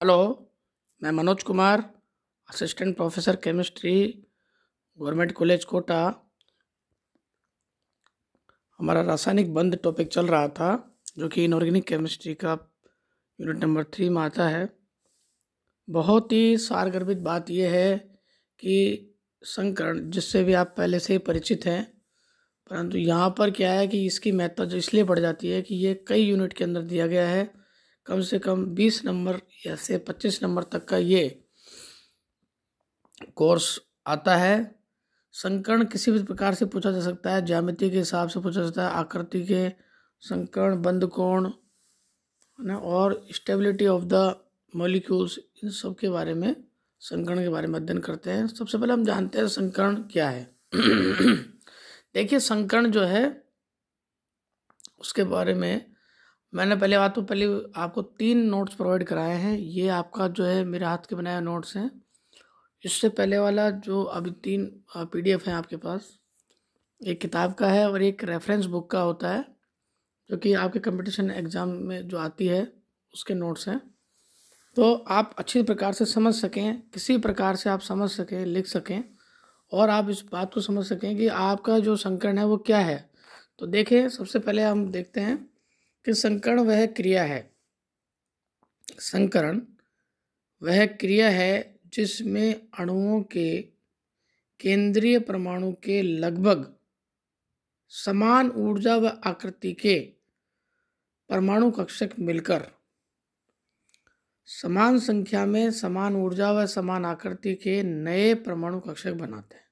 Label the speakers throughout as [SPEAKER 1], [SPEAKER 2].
[SPEAKER 1] Hello, मैं Manoj Kumar, assistant professor chemistry, government college Kota. हमारा रासायनिक बंध टॉपिक चल रहा था, जो कि इनऑर्गेनिक केमिस्ट्री का यूनिट नंबर 3 में आता है। बहुत ही सारगर्भित बात यह है कि संकरण, जिससे भी आप पहले से ही परिचित हैं, परंतु यहाँ पर क्या है कि इसकी महत्ता जो इसलिए बढ़ जाती है कि ये कई यूनिट के अंदर दिया गया है। कम से कम 20 नंबर या से 25 नंबर तक का ये कोर्स आता है। संकर्ण किसी भी प्रकार से पूछा जा सकता है, ज्यामिति के हिसाब से पूछा जाता है, आकृति के, संकर्ण, बंध कोण, है ना, और स्टेबिलिटी ऑफ द मॉलिक्यूल्स, इन सब के बारे में, संकर्ण के बारे में अध्ययन करते हैं। सबसे पहले हम जानते हैं संकर्ण क्या है। देखिए, संकर्ण जो है उसके बारे में मैंने पहले आपको 3 नोट्स प्रोवाइड कराए हैं। ये आपका जो है मेरे हाथ के बनाए नोट्स हैं। इससे पहले वाला जो अभी 3 PDF हैं आपके पास, एक किताब का है और एक रेफरेंस बुक का होता है, जो कि आपके कंपटीशन एग्ज़ाम में जो आती है उसके नोट्स हैं। तो आप अच्छी प्रकार से समझ सकें, किसी प्रकार से आप समझ सकें, लिख सकें, और आप इस बात को समझ सकें कि आपका जो संकर्ण है वो क्या है। तो देखिए, सबसे पहले हम देखते हैं कि संकर्ण वह क्रिया है, संकरण वह क्रिया है जिसमें अणुओं के केंद्रीय परमाणु के लगभग समान ऊर्जा व आकृति के परमाणु कक्षक मिलकर समान संख्या में समान ऊर्जा व समान आकृति के नए परमाणु कक्षक बनाते हैं।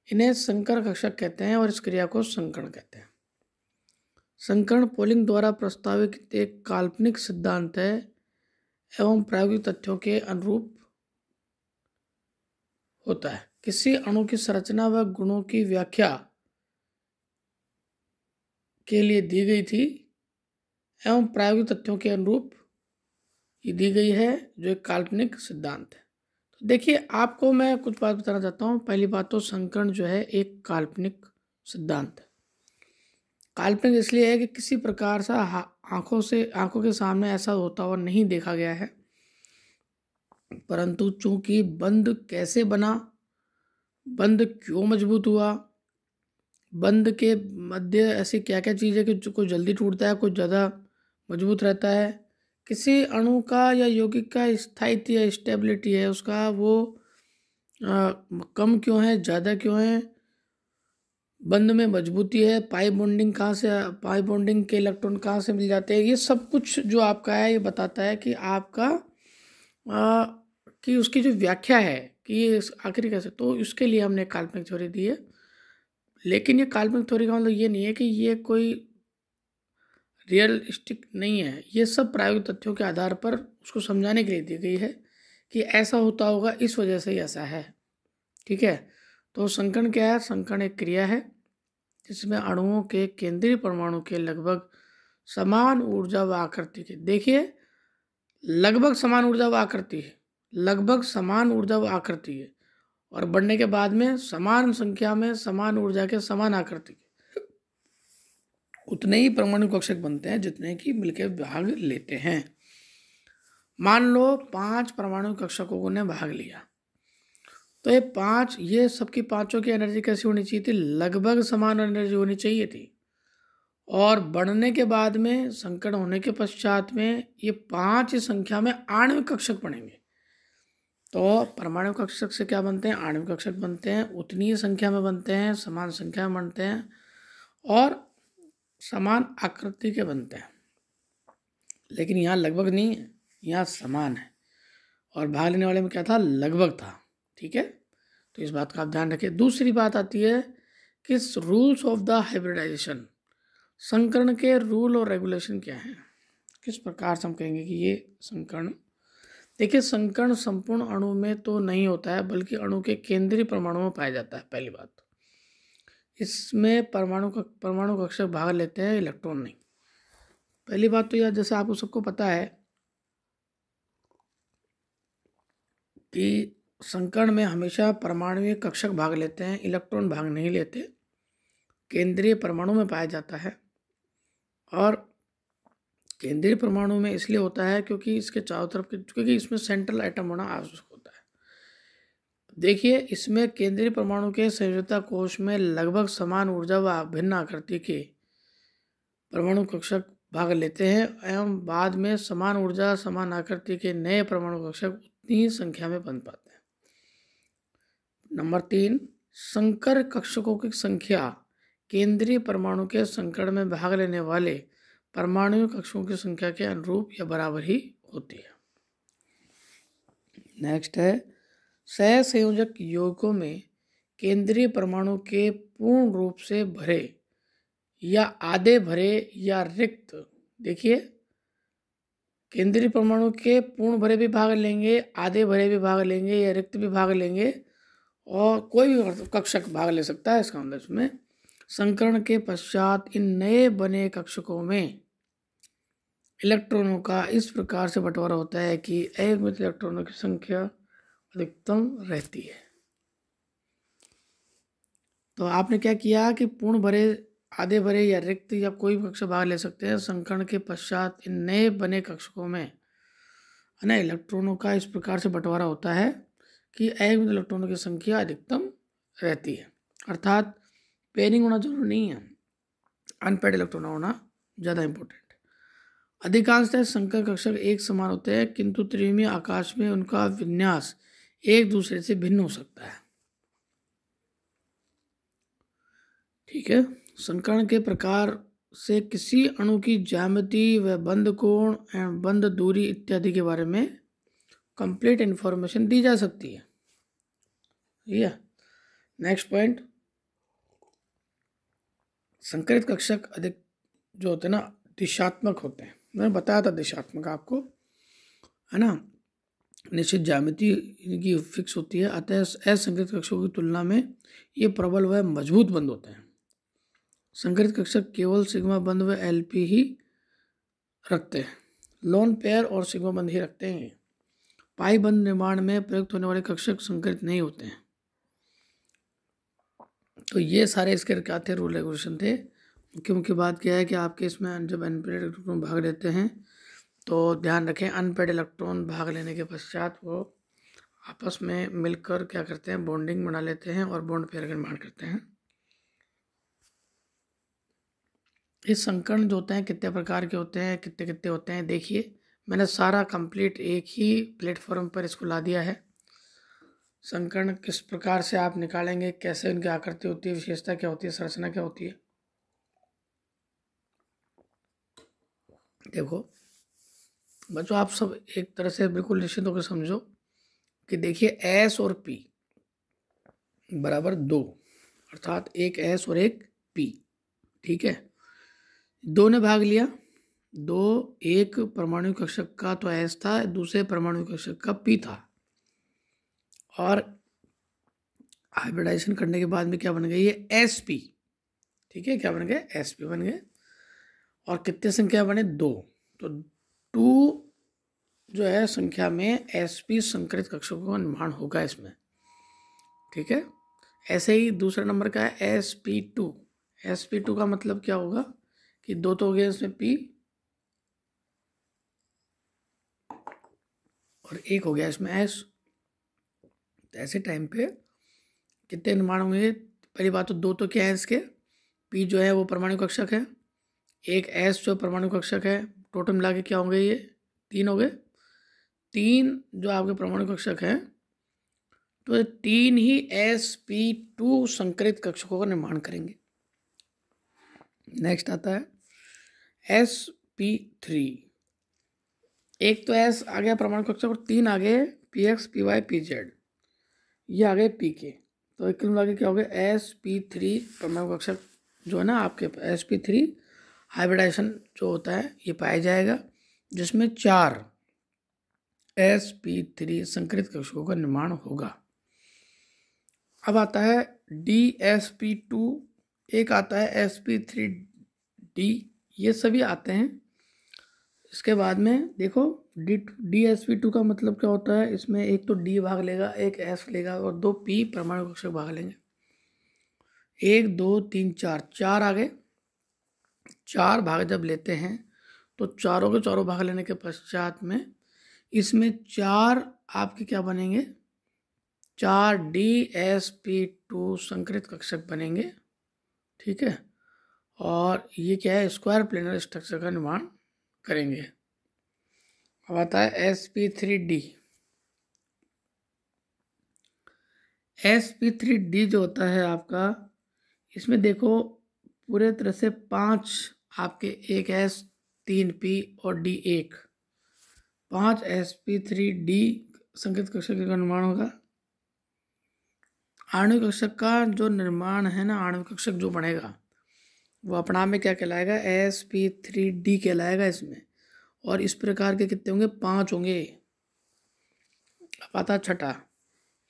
[SPEAKER 1] इन्हें संकर कक्षक कहते हैं और इस क्रिया को संकरण कहते हैं। संकरण पोलिंग द्वारा प्रस्तावित एक काल्पनिक सिद्धांत है एवं प्रायोगिक तथ्यों के अनुरूप होता है। किसी अणु की संरचना व गुणों की व्याख्या के लिए दी गई थी एवं प्रायोगिक तथ्यों के अनुरूप ये दी गई है, जो एक काल्पनिक सिद्धांत है। तो देखिए, आपको मैं कुछ बात बताना चाहता हूँ। पहली बात तो संकरण जो है एक काल्पनिक सिद्धांत है। काल्पनिक इसलिए है कि किसी प्रकार से आंखों के सामने ऐसा होता हुआ नहीं देखा गया है, परंतु चूंकि बंध कैसे बना, बंध क्यों मजबूत हुआ, बंध के मध्य ऐसी क्या क्या चीज़ है कि जो कोई जल्दी टूटता है, कोई ज़्यादा मजबूत रहता है, किसी अणु का या यौगिक का स्थायित्व या स्टेबिलिटी है उसका, वो कम क्यों है, ज़्यादा क्यों है, बंध में मजबूती है, पाई बॉन्डिंग के इलेक्ट्रॉन कहाँ से मिल जाते हैं, ये सब कुछ जो आपका है ये बताता है कि आपका कि उसकी जो व्याख्या है कि ये आखिर कैसे। तो इसके लिए हमने काल्पनिक थ्योरी दी है। लेकिन ये काल्पनिक थ्योरी का मतलब ये नहीं है कि ये कोई रियलिस्टिक नहीं है। ये सब प्रायोगिक तथ्यों के आधार पर उसको समझाने के लिए दी गई है कि ऐसा होता होगा, इस वजह से ही ऐसा है। ठीक है। तो संकरण क्या है? संकरण एक क्रिया है जिसमें अणुओं के केंद्रीय परमाणु के लगभग समान ऊर्जा व आकृति के, देखिए, लगभग समान ऊर्जा व आकृति है, लगभग समान ऊर्जा व आकृति है, और बढ़ने के बाद में समान संख्या में समान ऊर्जा के समान आकृति के उतने ही परमाणु कक्षक बनते हैं जितने की मिलकर भाग लेते हैं। मान लो 5 परमाणु कक्षकों ने भाग लिया, तो ये सबकी पांचों की एनर्जी कैसी होनी चाहिए थी? लगभग समान एनर्जी होनी चाहिए थी। और बढ़ने के बाद में, संकरण होने के पश्चात में, ये 5 संख्या में आणविक कक्षक बनेंगे। तो परमाणु कक्षक से क्या बनते हैं? आणविक कक्षक बनते हैं। उतनी ही संख्या में बनते हैं, समान संख्या में बनते हैं और समान आकृति के बनते हैं। लेकिन यहाँ लगभग नहीं है, यहाँ समान है, और भाग लेने वाले में क्या था? लगभग था। ठीक है, तो इस बात का आप ध्यान रखें। दूसरी बात आती है कि रूल्स ऑफ द हाइब्रिडाइजेशन, संकरण के रूल और रेगुलेशन क्या है, किस प्रकार से हम कहेंगे कि ये संकरण। देखिए, संकरण संपूर्ण अणु में तो नहीं होता है, बल्कि अणु के केंद्रीय परमाणु में पाया जाता है। पहली बात, इसमें परमाणु कक्षक भाग लेते हैं, इलेक्ट्रॉन नहीं। पहली बात तो यह, जैसे आपको सबको पता है कि संकरण में हमेशा परमाणु कक्षक भाग लेते हैं, इलेक्ट्रॉन भाग नहीं लेते, केंद्रीय परमाणु में पाया जाता है। और केंद्रीय परमाणु में इसलिए होता है क्योंकि इसके चारों तरफ क्योंकि इसमें सेंट्रल एटम होना आवश्यक होता है। देखिए, इसमें केंद्रीय परमाणु के संयोजकता कोश में लगभग समान ऊर्जा व भिन्न आकृति के परमाणु कक्षक भाग लेते हैं एवं बाद में समान ऊर्जा समान आकृति के नए परमाणु कक्षक उतनी संख्या में बन पाते हैं। नंबर 3, संकर कक्षकों की संख्या केंद्रीय परमाणु के संकरण में भाग लेने वाले परमाणु कक्षकों की संख्या के अनुरूप या बराबर ही होती है। नेक्स्ट है, सहसंयोजक यौगिकों में केंद्रीय परमाणु के पूर्ण रूप से भरे या आधे भरे या रिक्त, देखिए केंद्रीय परमाणु के पूर्ण भरे भी भाग लेंगे, आधे भरे भी भाग लेंगे या रिक्त भी भाग लेंगे और कोई भी कक्षक भाग ले सकता है इसका अंदर में। संकरण के पश्चात इन नए बने कक्षकों में इलेक्ट्रॉनों का इस प्रकार से बंटवारा होता है कि अयुग्मित इलेक्ट्रॉनों की संख्या अधिकतम रहती है। तो आपने क्या किया कि पूर्ण भरे, आधे भरे या रिक्त या कोई भी कक्षक भाग ले सकते हैं। संकरण के पश्चात इन नए बने कक्षकों में है ना इलेक्ट्रॉनों का इस प्रकार से बंटवारा होता है कि अयुग्मित इलेक्ट्रॉनों की संख्या अधिकतम रहती है। अर्थात पेयरिंग होना जरूरी नहीं है, अनपेयर्ड इलेक्ट्रॉन होना ज़्यादा इंपॉर्टेंट। अधिकांशतः संकर कक्षक एक समान होते हैं किंतु त्रिविमीय आकाश में उनका विन्यास एक दूसरे से भिन्न हो सकता है। ठीक है, संकरण के प्रकार से किसी अणु की ज्यामिति व बंध कोण एवं बंध दूरी इत्यादि के बारे में कंप्लीट इंफॉर्मेशन दी जा सकती है। ठीक है, नेक्स्ट पॉइंट, संकरित कक्षक अधिक जो होते हैं ना दिशात्मक होते हैं। मैंने बताया था दिशात्मक आपको, है ना, निश्चित ज्यामिति इनकी फिक्स होती है, अतः असंकरित कक्षकों की तुलना में ये प्रबल व मजबूत बंध होते हैं। संकरित कक्षक केवल सिग्मा बंध व एलपी ही रखते हैं, लोन पेयर और सिग्मा बंध ही रखते हैं। पाई बंध निर्माण में प्रयुक्त होने वाले कक्षक संकरित नहीं होते हैं। तो ये सारे इसके क्या थे, रूल रेगुलेशन थे। मुख्य बात क्या है कि आपके इसमें जब अनपेड इलेक्ट्रॉन भाग लेते हैं तो ध्यान रखें, अनपेड इलेक्ट्रॉन भाग लेने के पश्चात वो आपस में मिलकर क्या करते हैं, बॉन्डिंग बना लेते हैं और बॉन्ड पेयर का निर्माण करते हैं। इस संकरण जो होते हैं कितने प्रकार के होते हैं, कितने कितने होते हैं, देखिए मैंने सारा कंप्लीट एक ही प्लेटफॉर्म पर इसको ला दिया है। संकरण किस प्रकार से आप निकालेंगे, कैसे उनकी आकृति होती है, विशेषता क्या होती है, संरचना क्या होती है। देखो बच्चों, आप सब एक तरह से बिल्कुल निश्चित होकर समझो कि देखिए S और P बराबर 2, अर्थात एक S और एक P। ठीक है, दो ने भाग लिया, दो, एक परमाणु कक्षक का तो S था, दूसरे परमाणु कक्षक का P था, और हाइब्रिडाइजेशन करने के बाद में क्या बन गई, ये SP। ठीक है, क्या बन गए, SP बन गए। और कितने संख्या बने, 2, तो 2 जो है संख्या में SP संकरित कक्षकों का निर्माण होगा इसमें। ठीक है, ऐसे ही दूसरा नंबर का है SP2। SP2 का मतलब क्या होगा कि 2 तो हो गया इसमें P और 1 हो गया इसमें S। तो ऐसे टाइम पे कितने निर्माण होंगे, पहली बात तो 2 तो क्या है इसके, P जो है वो परमाणु कक्षक है, एक S जो परमाणु कक्षक है, टोटल मिला के क्या होंगे, ये 3 हो गए। 3 जो आपके परमाणु कक्षक हैं, तो 3 ही SP2 संकरित कक्षकों का निर्माण करेंगे। नेक्स्ट आता है SP3। एक तो S आ गया परमाणु कक्षक और 3 आ गए PX PY PZ, ये आ गए PK। तो एक मिला के क्या हो गया, SP3 परमाणु कक्षक जो है ना आपके SP3 हाइब्रिडाइजेशन जो होता है ये पाया जाएगा, जिसमें 4 SP3 संकरित कक्षकों का निर्माण होगा। अब आता है DSP2, एक आता है SP3D, ये सभी आते हैं। इसके बाद में देखो DSP2 का मतलब क्या होता है, इसमें एक तो D भाग लेगा, एक S लेगा और 2 P परमाणु कक्षक भाग लेंगे। 1 2 3 4 आ गए। 4 भाग जब लेते हैं तो चारों के चारों भाग लेने के पश्चात में इसमें 4 आपके क्या बनेंगे, 4 DsP2 संकरित कक्षक बनेंगे। ठीक है, और ये क्या है, स्क्वायर प्लेनर स्ट्रक्चर का निर्माण करेंगे। अब आता है sp3d। sp3d जो होता है आपका, इसमें देखो पूरे तरह से 5 आपके, एक S 3 P और D 1, 5 sp3d संकरित कक्षक का निर्माण होगा। आणविक कक्षक का जो निर्माण है ना, आणविक कक्षक जो बनेगा वो अपना में क्या कहलाएगा, sp3d कहलाएगा इसमें। और इस प्रकार के कितने होंगे, 5 होंगे। अब आता छठा,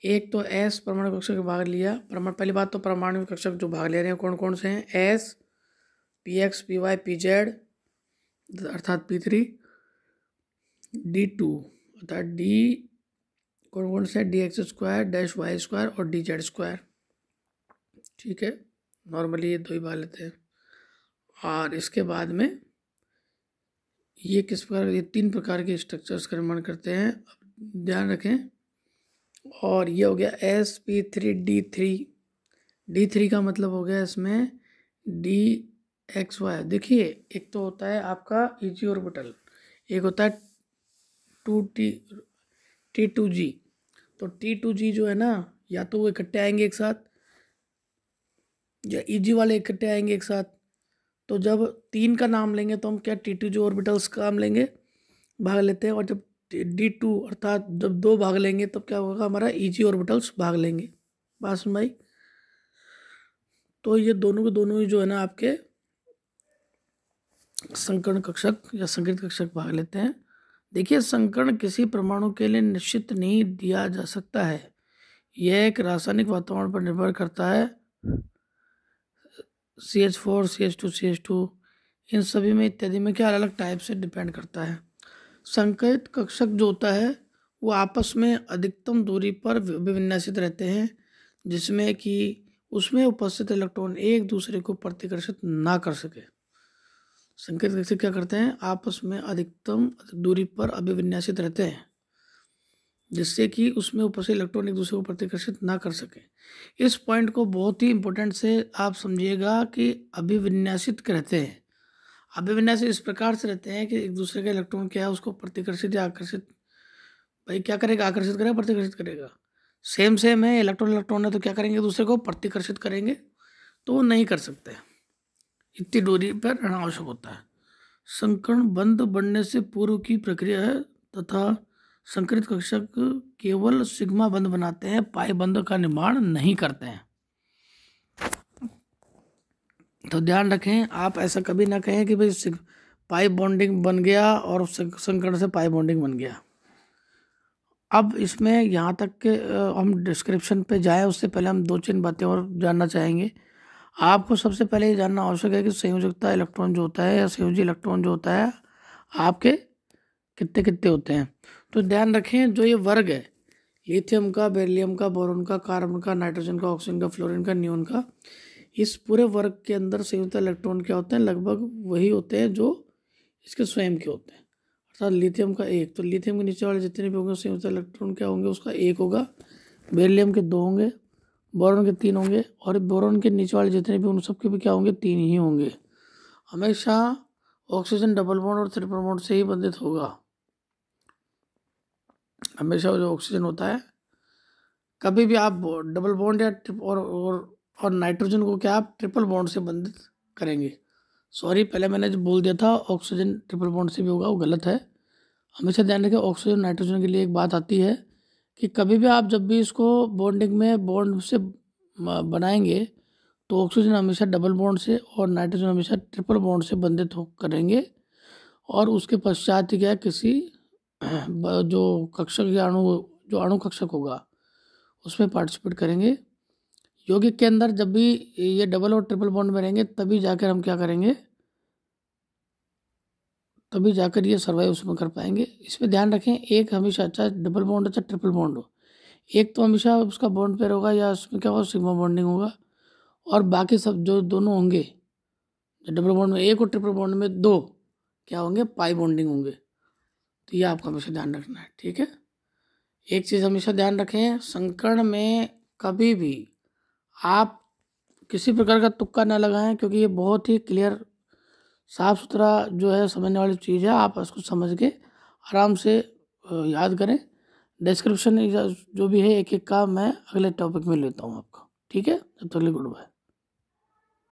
[SPEAKER 1] एक तो S परमाणु कक्षक भाग लिया। पहली बात तो परमाणु कक्षक जो भाग ले रहे हैं कौन कौन से हैं, S, Px, Py, Pz अर्थात P3, D2 अर्थात D कौन कौन से, dx² -y² और dz²। ठीक है, नॉर्मली ये 2 ही भाग लेते हैं। और इसके बाद में ये किस प्रकार, ये 3 प्रकार के स्ट्रक्चर्स का निर्माण करते हैं, ध्यान रखें। और ये हो गया sp3d3। d3 का मतलब हो गया इसमें dxy। देखिए एक तो होता है आपका Eg ऑर्बिटल, एक होता है T2g। तो T2g जो है ना, या तो वो इकट्ठे आएंगे एक साथ या Eg वाले इकट्ठे आएंगे एक साथ। तो जब 3 का नाम लेंगे तो हम क्या T2g ऑर्बिटल्स का नाम लेंगे, भाग लेते हैं। और जब D2 अर्थात जब 2 भाग लेंगे तब क्या होगा, हमारा Eg ऑर्बिटल्स भाग लेंगे। बात सुन भाई। तो ये दोनों के दोनों ही जो है ना आपके संकर्ण कक्षक या संकरित कक्षक भाग लेते हैं। देखिए संकर्ण किसी परमाणु के लिए निश्चित नहीं दिया जा सकता है, यह एक रासायनिक वातावरण पर निर्भर करता है। CH4, CH2, CH2 इन सभी में इत्यादि में क्या अलग अलग टाइप से डिपेंड करता है। संकरित कक्षक जो होता है वो आपस में अधिकतम दूरी पर विन्यासित रहते हैं, जिसमें कि उसमें उपस्थित इलेक्ट्रॉन एक दूसरे को प्रतिकर्षित ना कर सके। संकरित कक्षक क्या करते हैं, आपस में अधिकतम दूरी पर अभिविन्यासित रहते हैं, जिससे कि उसमें उपस्थित इलेक्ट्रॉन एक दूसरे को प्रतिकर्षित ना कर सके। इस पॉइंट को बहुत ही इंपॉर्टेंट से आप समझिएगा कि अभिविन्यासित कहते हैं। अभिविन्यासित इस प्रकार से रहते हैं कि एक दूसरे का इलेक्ट्रॉन क्या है उसको प्रतिकर्षित या आकर्षित, भाई क्या करेगा, आकर्षित करेगा, प्रतिकर्षित करेगा। सेम है, इलेक्ट्रॉन है तो क्या करेंगे, दूसरे को प्रतिकर्षित करेंगे, तो वो नहीं कर सकते। इतनी दूरी पर रहना आवश्यक होता है। संकर्ण बंध बनने से पूर्व की प्रक्रिया है तथा संकरित कक्षक केवल सिग्मा बंध बनाते हैं, पाई बंध का निर्माण नहीं करते हैं। तो ध्यान रखें, आप ऐसा कभी ना कहें कि भाई पाई बॉन्डिंग बन गया और संकर्ण से पाई बॉन्डिंग बन गया। अब इसमें यहाँ तक के हम डिस्क्रिप्शन पे जाएं उससे पहले हम 2-3 बातें और जानना चाहेंगे। आपको सबसे पहले ये जानना आवश्यक है कि संयोजकता इलेक्ट्रॉन जो होता है या संयोजी इलेक्ट्रॉन जो होता है आपके कितने कितने होते हैं। तो ध्यान रखें, जो ये वर्ग है लिथियम का, बेरिलियम का, बोरोन का, कार्बन का, नाइट्रोजन का, ऑक्सीजन का, फ्लोरीन का, नियोन का, इस पूरे वर्ग के अंदर संयुक्त इलेक्ट्रॉन क्या होते हैं, लगभग वही होते हैं जो इसके स्वयं के होते हैं। अर्थात लिथियम का 1, तो लिथियम के नीचे वाले जितने भी होंगे संयुक्त इलेक्ट्रॉन क्या होंगे, उसका 1 होगा। बेरिलियम के 2 होंगे, बोरोन के 3 होंगे, और बोरोन के नीचे वाले जितने भी उन सबके भी क्या होंगे, 3 ही होंगे। हमेशा ऑक्सीजन डबल बॉन्ड और ट्रिपल बॉन्ड से ही बंधित होगा। हमेशा जो ऑक्सीजन होता है, कभी भी आप डबल बॉन्ड या और नाइट्रोजन को क्या आप ट्रिपल बॉन्ड से बंधित करेंगे। सॉरी, पहले मैंने जो बोल दिया था ऑक्सीजन ट्रिपल बॉन्ड से भी होगा, वो गलत है। हमेशा ध्यान रखें, ऑक्सीजन नाइट्रोजन के लिए एक बात आती है कि कभी भी आप जब भी इसको बॉन्डिंग में बॉन्ड से बनाएंगे तो ऑक्सीजन हमेशा डबल बॉन्ड से और नाइट्रोजन हमेशा ट्रिपल बॉन्ड से बंधित हो करेंगे। और उसके पश्चात ही क्या किसी जो कक्षक या जो अणु कक्षक होगा उसमें पार्टिसिपेट करेंगे। यौगिक के अंदर जब भी ये डबल और ट्रिपल बॉन्ड में रहेंगे तभी जाकर हम क्या करेंगे, तभी जाकर ये सर्वाइव उसमें कर पाएंगे। इसमें ध्यान रखें, एक हमेशा अच्छा डबल बॉन्ड अच्छा ट्रिपल बॉन्ड हो, एक तो हमेशा उसका बॉन्ड पेयर होगा या उसमें क्या होगा, सिग्मा बॉन्डिंग होगा। और बाकी सब जो दोनों होंगे, डबल बॉन्ड में 1 और ट्रिपल बॉन्ड में 2, क्या होंगे, पाई बॉन्डिंग होंगे। तो ये आपको हमेशा ध्यान रखना है, ठीक है। एक चीज़ हमेशा ध्यान रखें, संकरण में कभी भी आप किसी प्रकार का तुक्का ना लगाएं, क्योंकि ये बहुत ही क्लियर साफ सुथरा जो है समझने वाली चीज़ है। आप उसको समझ के आराम से याद करें। डिस्क्रिप्शन जो भी है एक एक का मैं अगले टॉपिक में लेता हूँ आपका, ठीक है। तब तक के लिए गुड बाय।